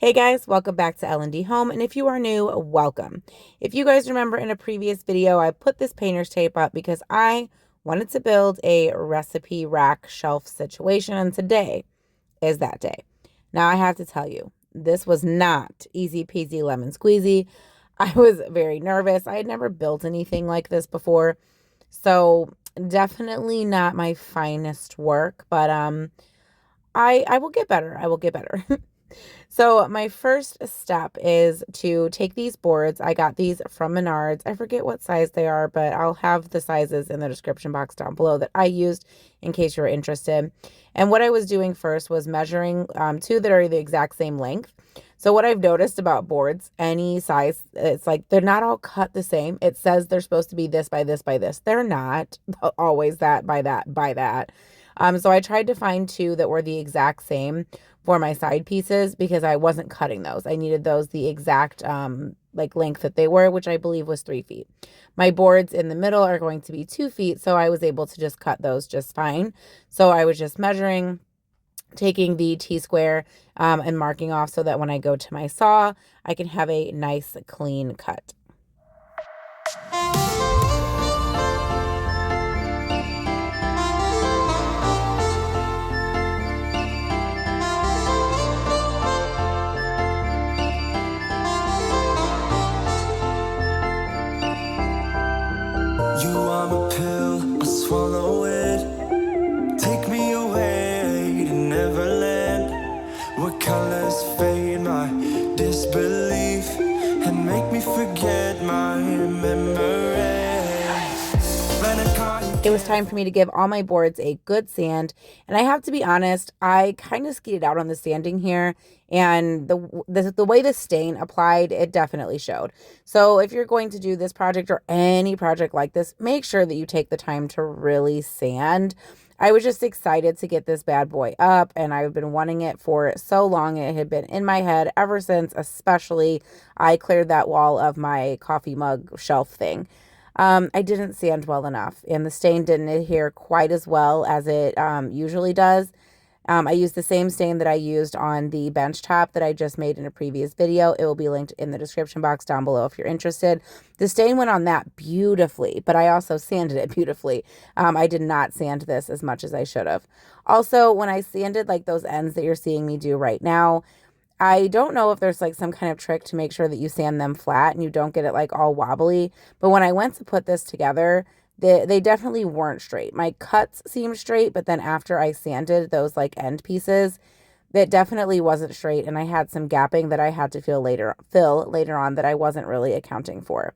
Hey guys, welcome back to L&D Home, and if you are new, welcome. If you guys remember in a previous video, I put this painter's tape up because I wanted to build a recipe rack shelf situation, and today is that day. Now I have to tell you, this was not easy peasy lemon squeezy. I was very nervous. I had never built anything like this before, so definitely not my finest work, but I will get better. I will get better. So my first step is to take these boards. I got these from Menards. I forget what size they are, but I'll have the sizes in the description box down below that I used in case you're interested. And what I was doing first was measuring two that are the exact same length. So what I've noticed about boards, any size, it's like they're not all cut the same. It says they're supposed to be this by this by this. They're not always that by that by that. So I tried to find two that were the exact same for my side pieces because I wasn't cutting those. I needed those the exact like length that they were, which I believe was 3 feet. My boards in the middle are going to be 2 feet, so I was able to just cut those just fine. So I was just measuring, taking the T-square and marking off so that when I go to my saw, I can have a nice clean cut. You are my pill, I swallow it. Take me away to Neverland, where colors fade my disbelief and make me forget my memories. It was time for me to give all my boards a good sand, and I have to be honest, I kind of skeeted out on the sanding here, and the way the stain applied, it definitely showed. So if you're going to do this project or any project like this, make sure that you take the time to really sand. I was just excited to get this bad boy up, and I've been wanting it for so long. It had been in my head ever since, especially I cleared that wall of my coffee mug shelf thing. I didn't sand well enough, and the stain didn't adhere quite as well as it usually does. I used the same stain that I used on the bench top that I just made in a previous video. It will be linked in the description box down below if you're interested. The stain went on that beautifully, but I also sanded it beautifully. I did not sand this as much as I should have. Also, when I sanded like those ends that you're seeing me do right now, I don't know if there's like some kind of trick to make sure that you sand them flat and you don't get it like all wobbly. But when I went to put this together, they definitely weren't straight. My cuts seemed straight, but then after I sanded those like end pieces, that definitely wasn't straight. And I had some gapping that I had to fill later on that I wasn't really accounting for.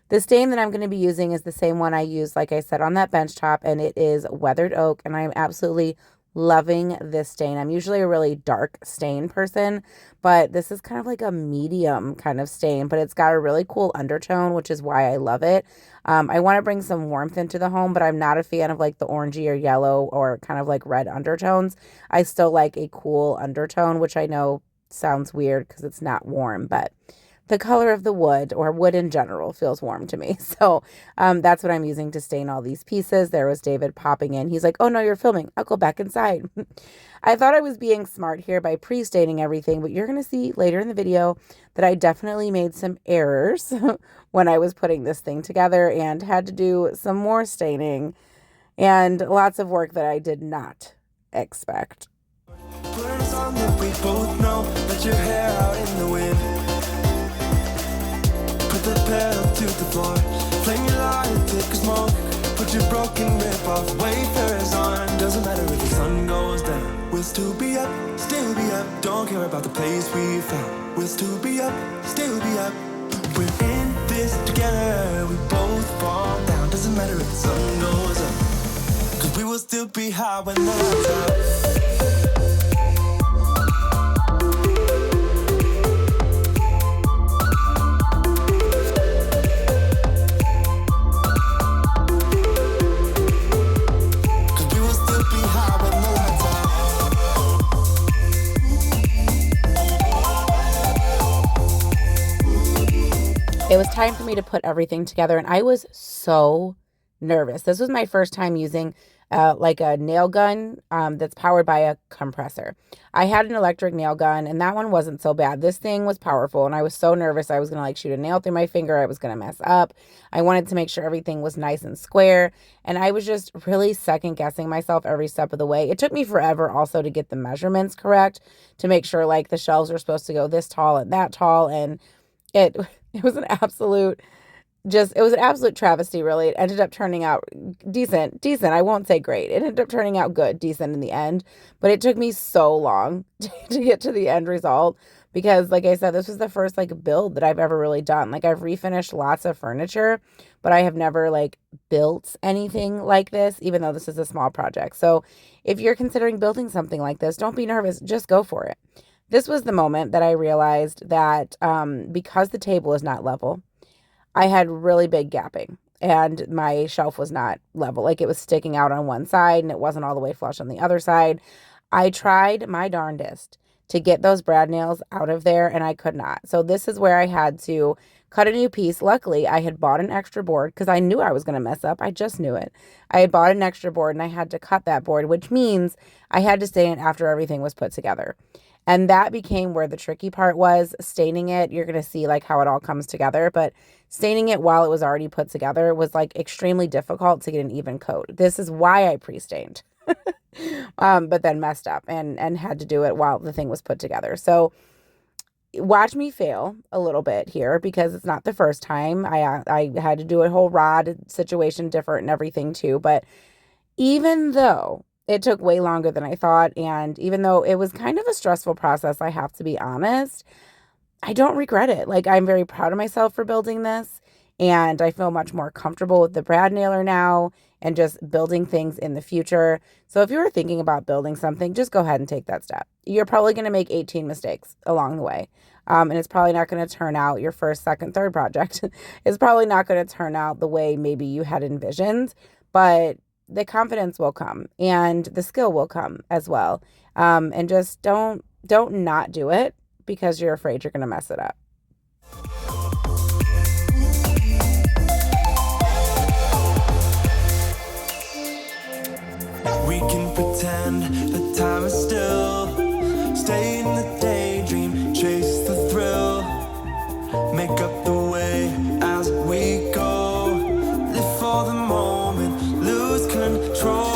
The stain that I'm going to be using is the same one I used, like I said, on that bench top, and it is weathered oak, and I'm absolutely loving this stain. I'm usually a really dark stain person, but this is kind of like a medium kind of stain, but it's got a really cool undertone, which is why I love it. I want to bring some warmth into the home, but I'm not a fan of like the orangey or yellow or kind of like red undertones. I still like a cool undertone, which I know sounds weird because it's not warm, but the color of the wood or wood in general feels warm to me. So that's what I'm using to stain all these pieces. There was David popping in. He's like, oh no, you're filming. I'll go back inside. I thought I was being smart here by pre-staining everything, but you're going to see later in the video that I definitely made some errors when I was putting this thing together and had to do some more staining and lots of work that I did not expect. Put on a song that we both know, let your hair out in the wind. Put the pedal to the floor, flame your light, take a smoke. Put your broken rip off, wafers on. Doesn't matter if the sun goes down, we'll still be up, still be up. Don't care about the place we found, we'll still be up, still be up. We're in this together, we both fall down. Doesn't matter if the sun goes up, cause we will still be high when the lights out. It was time for me to put everything together, and I was so nervous. This was my first time using like a nail gun that's powered by a compressor. I had an electric nail gun, and that one wasn't so bad. This thing was powerful, and I was so nervous I was going to like shoot a nail through my finger. I was going to mess up. I wanted to make sure everything was nice and square, and I was just really second guessing myself every step of the way. It took me forever also to get the measurements correct to make sure like the shelves were supposed to go this tall and that tall, and it it was an absolute it was an absolute travesty, really. It ended up turning out decent. I won't say great. It ended up turning out good, decent in the end. But it took me so long to get to the end result because, like I said, this was the first like build that I've ever really done. Like I've refinished lots of furniture, but I have never like built anything like this, even though this is a small project. So if you're considering building something like this, don't be nervous. Just go for it. This was the moment that I realized that because the table is not level, I had really big gapping and my shelf was not level. Like it was sticking out on one side and it wasn't all the way flush on the other side. I tried my darndest to get those brad nails out of there and I could not. So this is where I had to cut a new piece. Luckily, I had bought an extra board because I knew I was going to mess up. I just knew it. I had bought an extra board and I had to cut that board, which means I had to stain it after everything was put together. And that became where the tricky part was. Staining it, you're going to see like how it all comes together, but staining it while it was already put together was like extremely difficult to get an even coat. This is why I pre-stained. But then messed up and had to do it while the thing was put together. So watch me fail a little bit here because it's not the first time. I had to do a whole rod situation different and everything too. But even though it took way longer than I thought, and even though it was kind of a stressful process, I have to be honest, I don't regret it. Like, I'm very proud of myself for building this, and I feel much more comfortable with the brad nailer now and just building things in the future. So if you were thinking about building something, just go ahead and take that step. You're probably going to make 18 mistakes along the way. And it's probably not going to turn out your first, second, third project. It's probably not going to turn out the way maybe you had envisioned, but the confidence will come and the skill will come as well. And just don't not do it because you're afraid you're going to mess it up. We can pretend that time is still. Stay in the daydream, chase the thrill. Make up the way as we go. Live for the moment, lose control.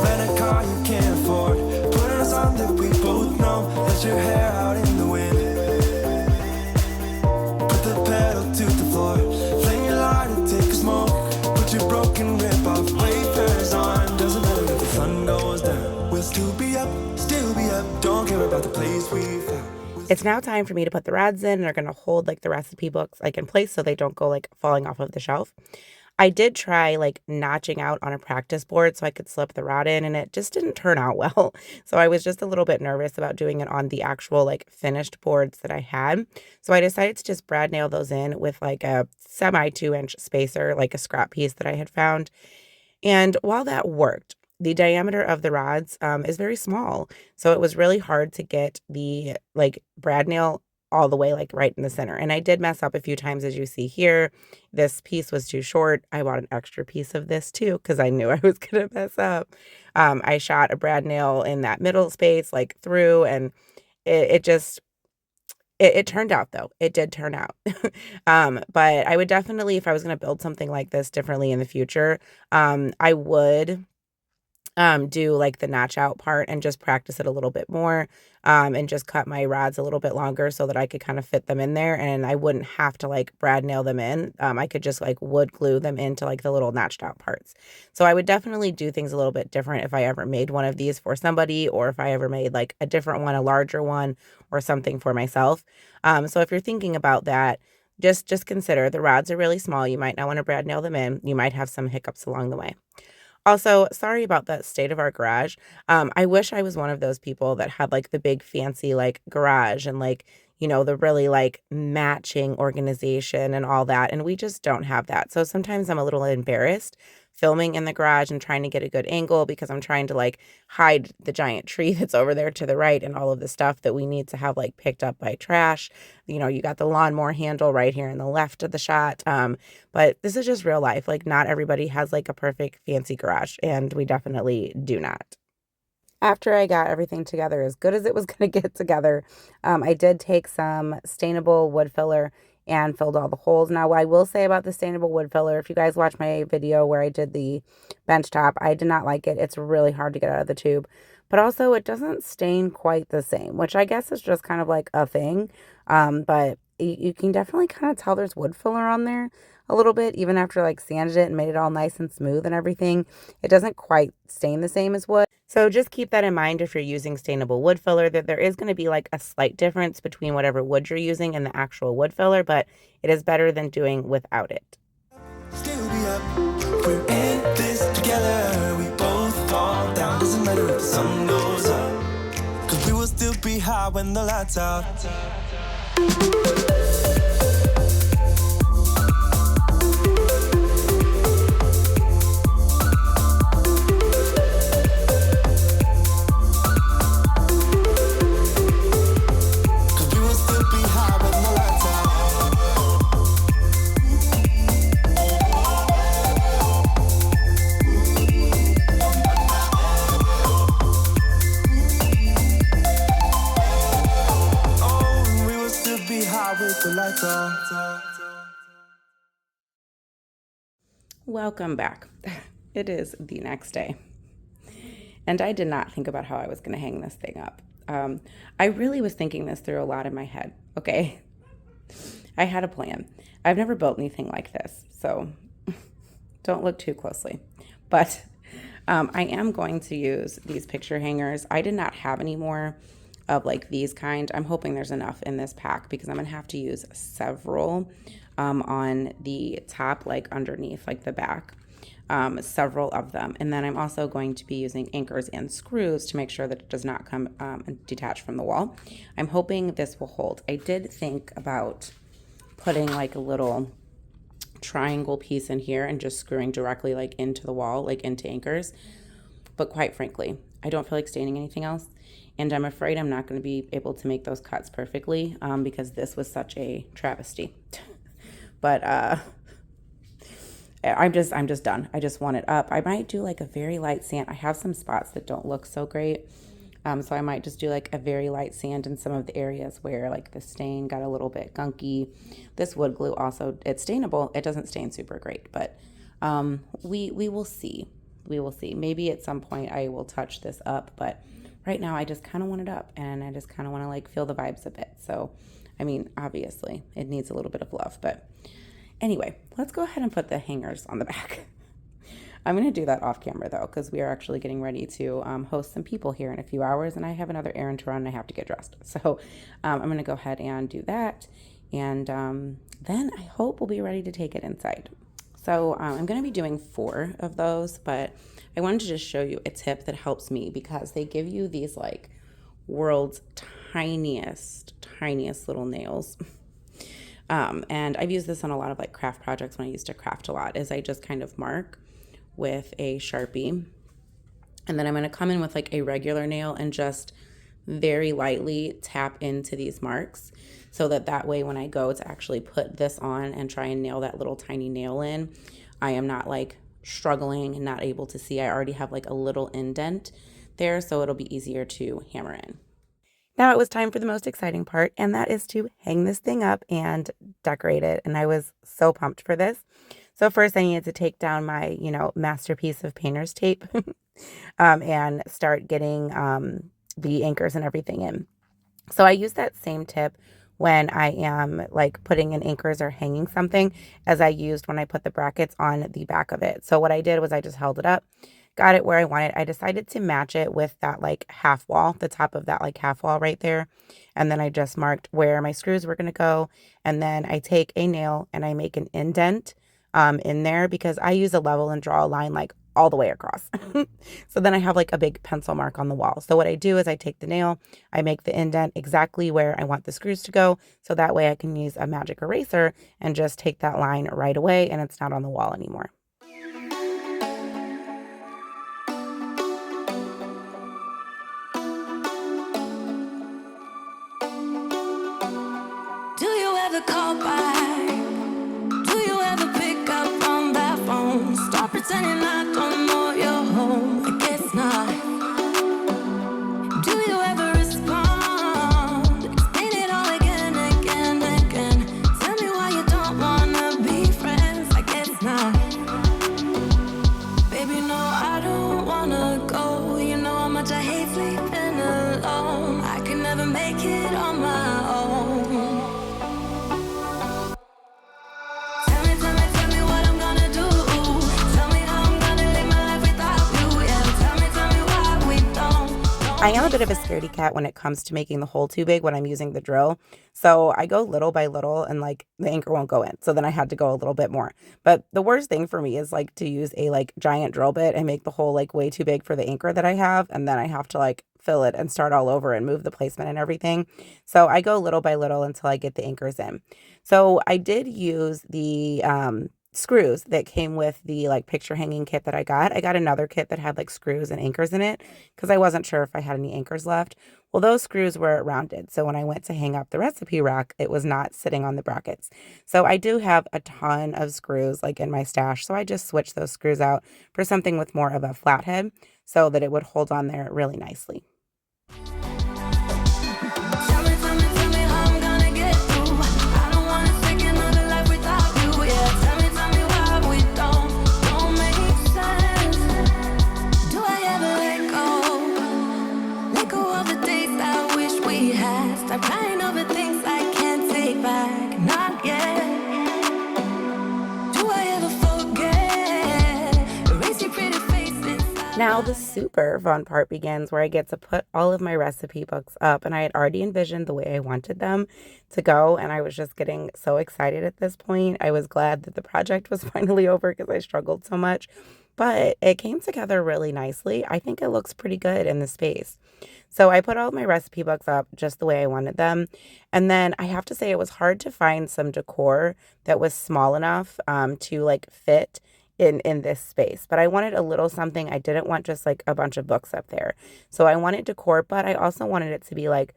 Rent a car you can't afford. Put on a song that we both know. Let your hair out in the wind. Put the pedal to the floor. Flame your lighter, take a smoke. Put your broken rib off, wafers on. Doesn't matter if the sun goes down. We'll still be up, still be up. Don't care about the place we found. It's now time for me to put the rods in, and they're going to hold like the recipe books like in place so they don't go like falling off of the shelf. I did try like notching out on a practice board so I could slip the rod in, and it just didn't turn out well. So I was just a little bit nervous about doing it on the actual like finished boards that I had. So I decided to just brad nail those in with like a semi 2-inch spacer, like a scrap piece that I had found. And while that worked, the diameter of the rods is very small. So it was really hard to get the like brad nail all the way like right in the center. And I did mess up a few times, as you see here. This piece was too short. I bought an extra piece of this too because I knew I was going to mess up. I shot a brad nail in that middle space like through, and it just it turned out though. It did turn out. But I would definitely, if I was going to build something like this differently in the future, I would do like the notch out part and just practice it a little bit more, and just cut my rods a little bit longer so that I could kind of fit them in there and I wouldn't have to like brad nail them in. I could just like wood glue them into like the little notched out parts. So I would definitely do things a little bit different if I ever made one of these for somebody, or if I ever made like a different one, a larger one or something for myself. So if you're thinking about that, just consider the rods are really small. You might not want to brad nail them in. You might have some hiccups along the way. Also, sorry about the state of our garage. I wish I was one of those people that had like the big fancy like garage and like, you know, the really like matching organization and all that. And we just don't have that. So sometimes I'm a little embarrassed filming in the garage and trying to get a good angle because I'm trying to like hide the giant tree that's over there to the right and all of the stuff that we need to have like picked up by trash. You know, you got the lawnmower handle right here in the left of the shot. But this is just real life. Like not everybody has like a perfect fancy garage, and we definitely do not. After I got everything together as good as it was going to get together, I did take some stainable wood filler and filled all the holes. Now, what I will say about the stainable wood filler, if you guys watch my video where I did the bench top, I did not like it. It's really hard to get out of the tube. But also, it doesn't stain quite the same, which I guess is just kind of like a thing. But you can definitely kind of tell there's wood filler on there a little bit, even after like sanded it and made it all nice and smooth and everything. It doesn't quite stain the same as wood. So just keep that in mind if you're using stainable wood filler, that there is going to be like a slight difference between whatever wood you're using and the actual wood filler, but it is better than doing without it. Still be up. We're in this together. We both fall down. Doesn't matter if the sun goes up. 'Cause we will still be high when the lights out. Welcome back. It is the next day, and I did not think about how I was going to hang this thing up. I really was thinking this through a lot in my head, okay? I had a plan. I've never built anything like this, so don't look too closely. But I am going to use these picture hangers. I did not have any more of like these kind. I'm hoping there's enough in this pack because I'm going to have to use several on the top, like underneath, like the back. Several of them. And then I'm also going to be using anchors and screws to make sure that it does not come detached from the wall. I'm hoping this will hold. I did think about putting like a little triangle piece in here and just screwing directly like into the wall, like into anchors. But quite frankly, I don't feel like staining anything else. And I'm afraid I'm not going to be able to make those cuts perfectly because this was such a travesty. But I'm just done. I just want it up. I might do like a very light sand. I have some spots that don't look so great. So I might just do like a very light sand in some of the areas where like the stain got a little bit gunky. This wood glue also, it's stainable. It doesn't stain super great, but we will see. We will see. Maybe at some point I will touch this up, but right now I just kind of want it up and I just kind of want to like feel the vibes a bit. So, I mean, obviously it needs a little bit of love, but anyway, let's go ahead and put the hangers on the back. I'm going to do that off camera though, because we are actually getting ready to host some people here in a few hours, and I have another errand to run and I have to get dressed. So I'm going to go ahead and do that, and then I hope we'll be ready to take it inside. So I'm going to be doing 4 of those, but I wanted to just show you a tip that helps me because they give you these like world's tiniest little nails. And I've used this on a lot of like craft projects when I used to craft a lot, is I just kind of mark with a Sharpie, and then I'm going to come in with like a regular nail and just very lightly tap into these marks so that way when I go to actually put this on and try and nail that little tiny nail in, I am not like struggling and not able to see. I already have like a little indent there, so it'll be easier to hammer in. Now it was time for the most exciting part, and that is to hang this thing up and decorate it. And I was so pumped for this. So first I needed to take down my, masterpiece of painter's tape and start getting the anchors and everything in. So I use that same tip when I am like putting in anchors or hanging something as I used when I put the brackets on the back of it. So what I did was I just held it up, got it where I wanted. I decided to match it with that like half wall, the top of that like half wall right there. And then I just marked where my screws were going to go. And then I take a nail and I make an indent in there because I use a level and draw a line like all the way across. So then I have like a big pencil mark on the wall. So what I do is I take the nail, I make the indent exactly where I want the screws to go. So that way I can use a magic eraser and just take that line right away and it's not on the wall anymore. ever call back? Do you ever pick up on that phone? Stop pretending I don't know you're home. I guess not. Do you ever respond? Explain it all again, again, again. Tell me why you don't wanna be friends. I guess not. Baby, no, I don't wanna go. You know how much I hate sleeping alone. I can never make it on my own. Tell me what I'm gonna do. Tell me how I'm gonna live my life without you. Yeah, tell me why we I am a bit of a scaredy cat when it comes to making the hole too big when I'm using the drill. So I go little by little and like the anchor won't go in. So then I had to go a little bit more. But the worst thing for me is like to use a like giant drill bit and make the hole like way too big for the anchor that I have. And then I have to like fill it and start all over and move the placement and everything. So I go little by little until I get the anchors in. So I did use the screws that came with the like picture hanging kit that I got. I got another kit that had like screws and anchors in it because I wasn't sure if I had any anchors left. Well, those screws were rounded. So when I went to hang up the recipe rack, it was not sitting on the brackets. So I do have a ton of screws like in my stash. So I just switched those screws out for something with more of a flat head so that it would hold on there really nicely. tell me how I'm gonna get through. I don't wanna take another life without you. Yeah, tell me why we don't make sense. Do I ever let go? Let go of the days I wish we had. Stop crying over things I can't take back. Not yet. Do I ever forget? Erase your pretty faces. Now the super fun part begins where I get to put all of my recipe books up, and I had already envisioned the way I wanted them to go, and I was just getting so excited at this point. I was glad that the project was finally over because I struggled so much, but it came together really nicely. I think it looks pretty good in the space. So I put all of my recipe books up just the way I wanted them. And then I have to say it was hard to find some decor that was small enough to like fit in this space, but I wanted a little something. I didn't want just like a bunch of books up there. So I wanted decor, but I also wanted it to be like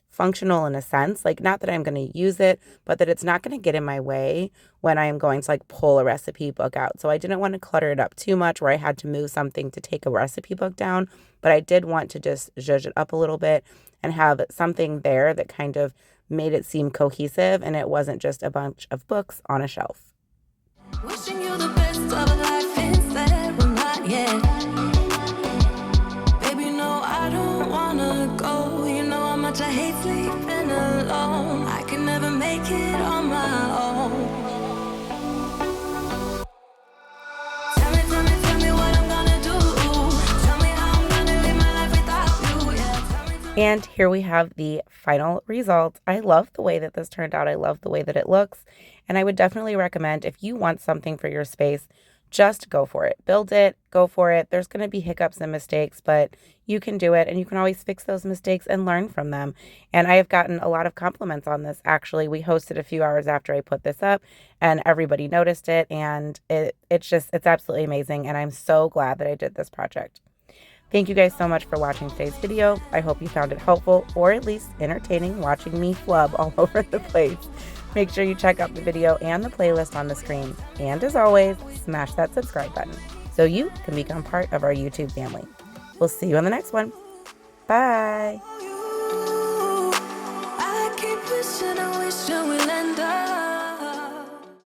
functional in a sense, like not that I'm going to use it, but that it's not going to get in my way when I am going to like pull a recipe book out. So I didn't want to clutter it up too much where I had to move something to take a recipe book down, but I did want to just zhuzh it up a little bit and have something there that kind of made it seem cohesive and it wasn't just a bunch of books on a shelf. Wishing you the best of life instead, well not yet. Baby, no, I don't wanna go. You know how much I hate sleeping alone. I can never make it on my own. Tell me what I'm gonna do. Tell me how I'm gonna live my life without you. Yeah, And here we have the final result. I love the way that this turned out. I love the way that it looks. And I would definitely recommend if you want something for your space, just go for it. Build it, go for it. There's going to be hiccups and mistakes, but you can do it and you can always fix those mistakes and learn from them. And I have gotten a lot of compliments on this. Actually, we hosted a few hours after I put this up and everybody noticed it. And it's absolutely amazing. And I'm so glad that I did this project. Thank you guys so much for watching today's video. I hope you found it helpful or at least entertaining watching me flub all over the place. Make sure you check out the video and the playlist on the screen. And as always, smash that subscribe button so you can become part of our YouTube family. We'll see you on the next one. Bye.